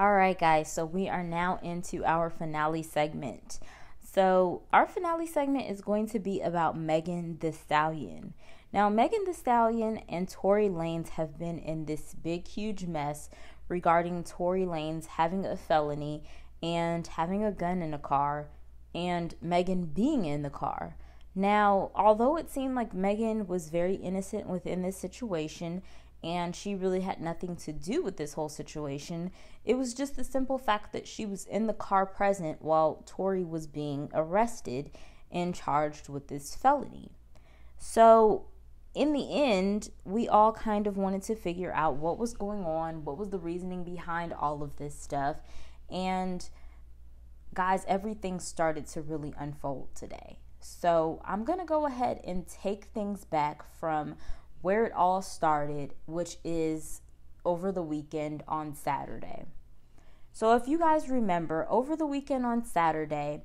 All right, guys, so we are now into our finale segment. So, our finale segment is going to be about Megan Thee Stallion. Now, Megan Thee Stallion and Tory Lanez have been in this big, huge mess regarding Tory Lanez having a felony and having a gun in a car and Megan being in the car. Now, although it seemed like Megan was very innocent within this situation and she really had nothing to do with this whole situation, it was just the simple fact that she was in the car present while Tory was being arrested and charged with this felony. So, in the end, we all kind of wanted to figure out what was going on, what was the reasoning behind all of this stuff, and guys, everything started to really unfold today. So I'm going to go ahead and take things back from where it all started, which is over the weekend on Saturday. So if you guys remember, over the weekend on Saturday,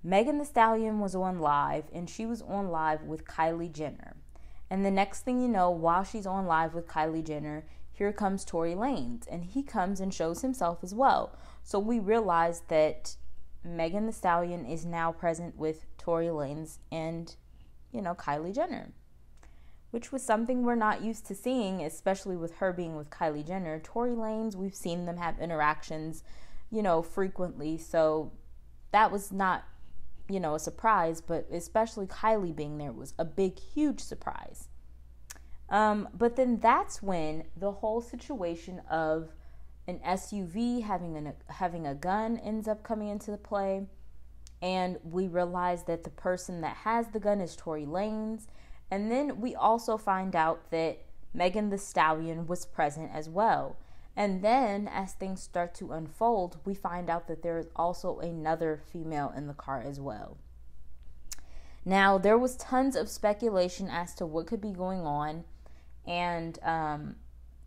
Megan Thee Stallion was on live, and she was on live with Kylie Jenner. And the next thing you know, while she's on live with Kylie Jenner, here comes Tory Lanez, and he comes and shows himself as well. So we realized that Megan Thee Stallion is now present with Tory Lanez and, Kylie Jenner, which was something we're not used to seeing, especially with her being with Kylie Jenner. Tory Lanez, we've seen them have interactions, frequently, so that was not, a surprise, but especially Kylie being there was a big, huge surprise. But then that's when the whole situation of an SUV having a gun ends up coming into play, and we realize that the person that has the gun is Tory Lanez, and then we also find out that Megan Thee Stallion was present as well. And then as things start to unfold, we find out that there is also another female in the car as well. Now, there was tons of speculation as to what could be going on, and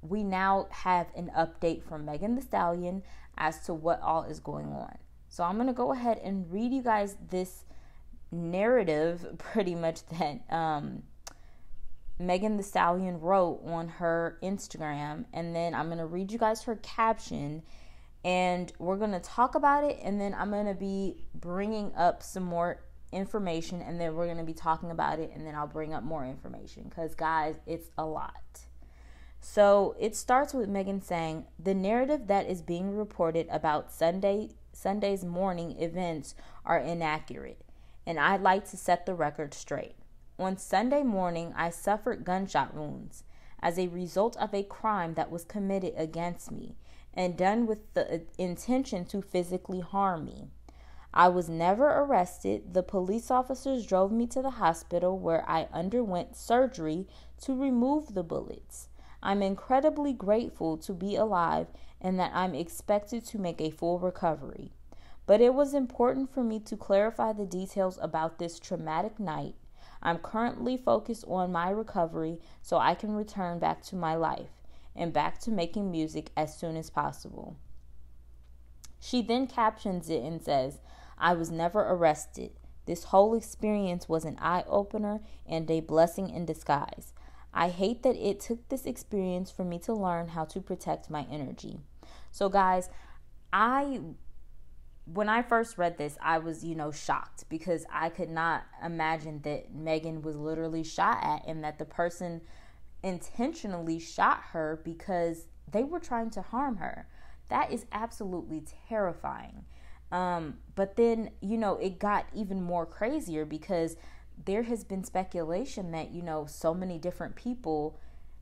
we now have an update from Megan Thee Stallion as to what all is going on. So I'm going to go ahead and read you guys this narrative pretty much that Megan Thee Stallion wrote on her Instagram, and then I'm going to read you guys her caption, and we're going to talk about it, and then I'm going to be bringing up some more information, and then we're going to be talking about it, and then I'll bring up more information, because guys, it's a lot. So it starts with Megan saying, "The narrative that is being reported about Sunday's morning events are inaccurate, and I'd like to set the record straight. On Sunday morning, I suffered gunshot wounds as a result of a crime that was committed against me and done with the intention to physically harm me. I was never arrested. The police officers drove me to the hospital where I underwent surgery to remove the bullets. I'm incredibly grateful to be alive and that I'm expected to make a full recovery. But it was important for me to clarify the details about this traumatic night. I'm currently focused on my recovery so I can return back to my life and back to making music as soon as possible." She then captions it and says, "I was never arrested. This whole experience was an eye-opener and a blessing in disguise. I hate that it took this experience for me to learn how to protect my energy." So guys, when I first read this, I was, shocked, because I could not imagine that Megan was literally shot at and that the person intentionally shot her because they were trying to harm her. That is absolutely terrifying. But then, it got even more crazier because there has been speculation that, so many different people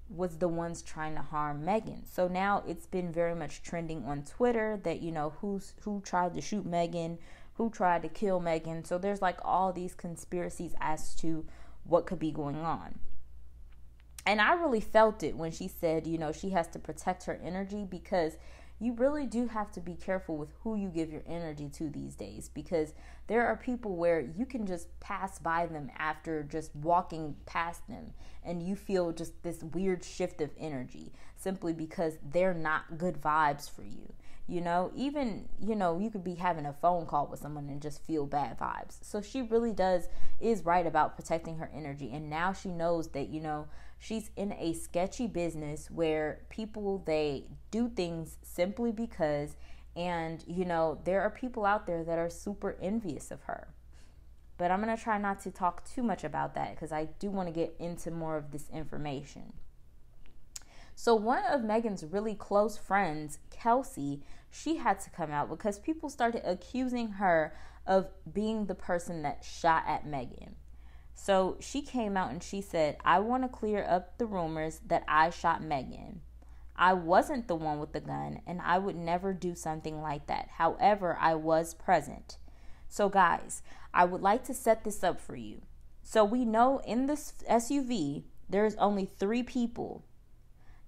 was the ones trying to harm Megan. So now it's been very much trending on Twitter that, who tried to shoot Megan, who tried to kill Megan. So there's like all these conspiracies as to what could be going on. And I really felt it when she said, she has to protect her energy, because you really do have to be careful with who you give your energy to these days, because there are people where you can just pass by them after just walking past them and you feel just this weird shift of energy simply because they're not good vibes for you. Even, you could be having a phone call with someone and just feel bad vibes. So she really is right about protecting her energy. And now she knows that, she's in a sketchy business where people, they do things simply because, and, there are people out there that are super envious of her. But I'm going to try not to talk too much about that because I do want to get into more of this information. So one of Megan's really close friends, Kelsie, she had to come out because people started accusing her of being the person that shot at Megan. So she came out and she said, "I want to clear up the rumors that I shot Megan. I wasn't the one with the gun and I would never do something like that. However, I was present." So guys, I would like to set this up for you. So we know in this SUV, there's only 3 people.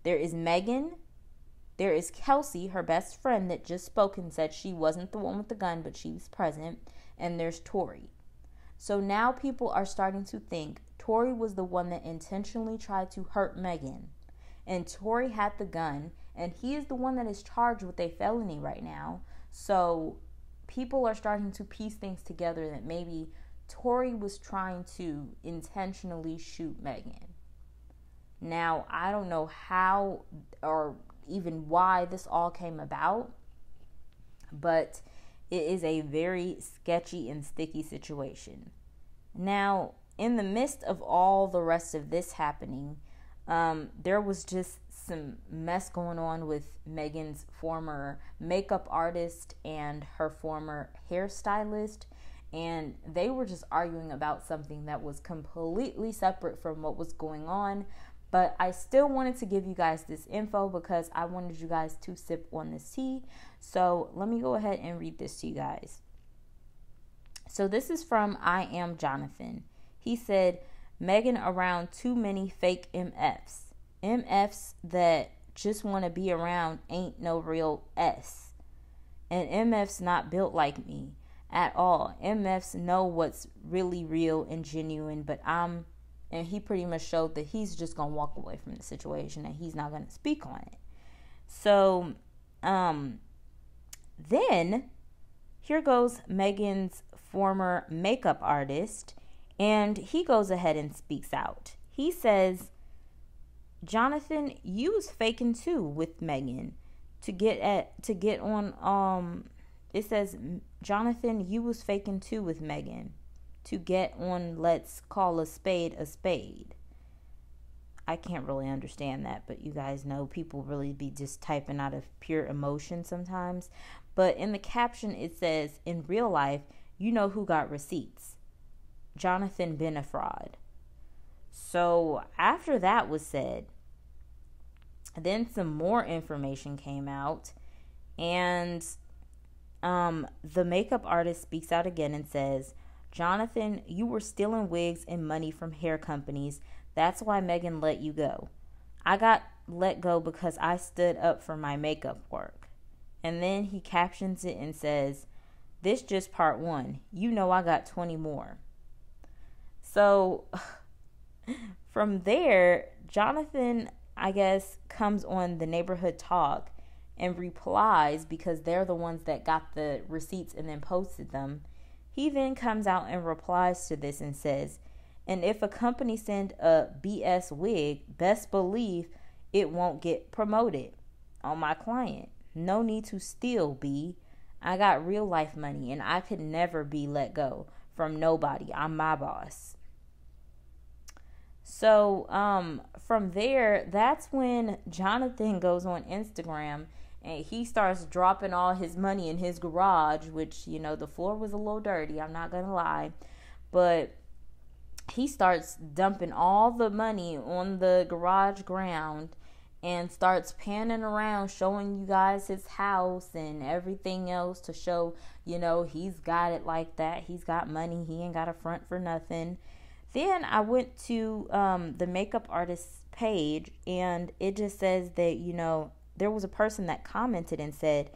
There is Megan, there is Kelsie, her best friend that just spoke and said she wasn't the one with the gun, but she was present, and there's Tory. So now people are starting to think Tory was the one that intentionally tried to hurt Megan, and Tory had the gun, and he is the one that is charged with a felony right now. So people are starting to piece things together that maybe Tory was trying to intentionally shoot Megan. Now, I don't know how or even why this all came about, but it is a very sketchy and sticky situation. Now, in the midst of all the rest of this happening, there was just some mess going on with Megan's former makeup artist and her former hairstylist, and they were just arguing about something that was completely separate from what was going on. But I still wanted to give you guys this info because I wanted you guys to sip on this tea. So let me go ahead and read this to you guys. So this is from I Am Jonathan. He said, "Megan around too many fake MFs. MFs that just want to be around ain't no real S. And MFs not built like me at all. MFs know what's really real and genuine, but and he pretty much showed that he's just going to walk away from the situation and he's not going to speak on it. So, then here goes Megan's former makeup artist, and he goes ahead and speaks out. He says, "Jonathan, you was faking too with Megan to get on, it says, "Jonathan, you was faking too with Megan to get on, let's call a spade a spade." I can't really understand that, but you guys know people really be just typing out of pure emotion sometimes. But in the caption, it says, "In real life, you know who got receipts. Jonathan been a fraud." So after that was said, then some more information came out, and the makeup artist speaks out again and says, "Jonathan, you were stealing wigs and money from hair companies. That's why Megan let you go. I got let go because I stood up for my makeup work." And then he captions it and says, "This just part 1. You know I got 20 more." So from there, Jonathan, I guess, comes on the neighborhood talk and replies, because they're the ones that got the receipts and then posted them. He then comes out and replies to this and says, "And if a company send a BS wig, best believe it won't get promoted on my client. No need to steal, B. I got real life money and I could never be let go from nobody. I'm my boss." So from there, that's when Jonathan goes on Instagram and he starts dropping all his money in his garage, which, the floor was a little dirty, I'm not going to lie. But he starts dumping all the money on the garage ground and starts panning around, showing you guys his house and everything else to show, he's got it like that. He's got money. He ain't got a front for nothing. Then I went to the makeup artist's page, and it just says that, there was a person that commented and said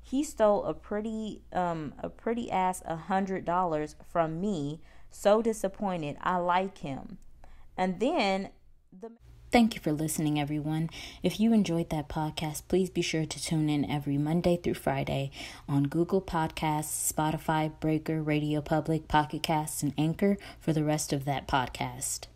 he stole a pretty ass $100 from me. So disappointed. I like him. And then Thank you for listening, everyone. If you enjoyed that podcast, please be sure to tune in every Monday through Friday on Google Podcasts, Spotify, Breaker, Radio Public, Pocket Casts, and Anchor for the rest of that podcast.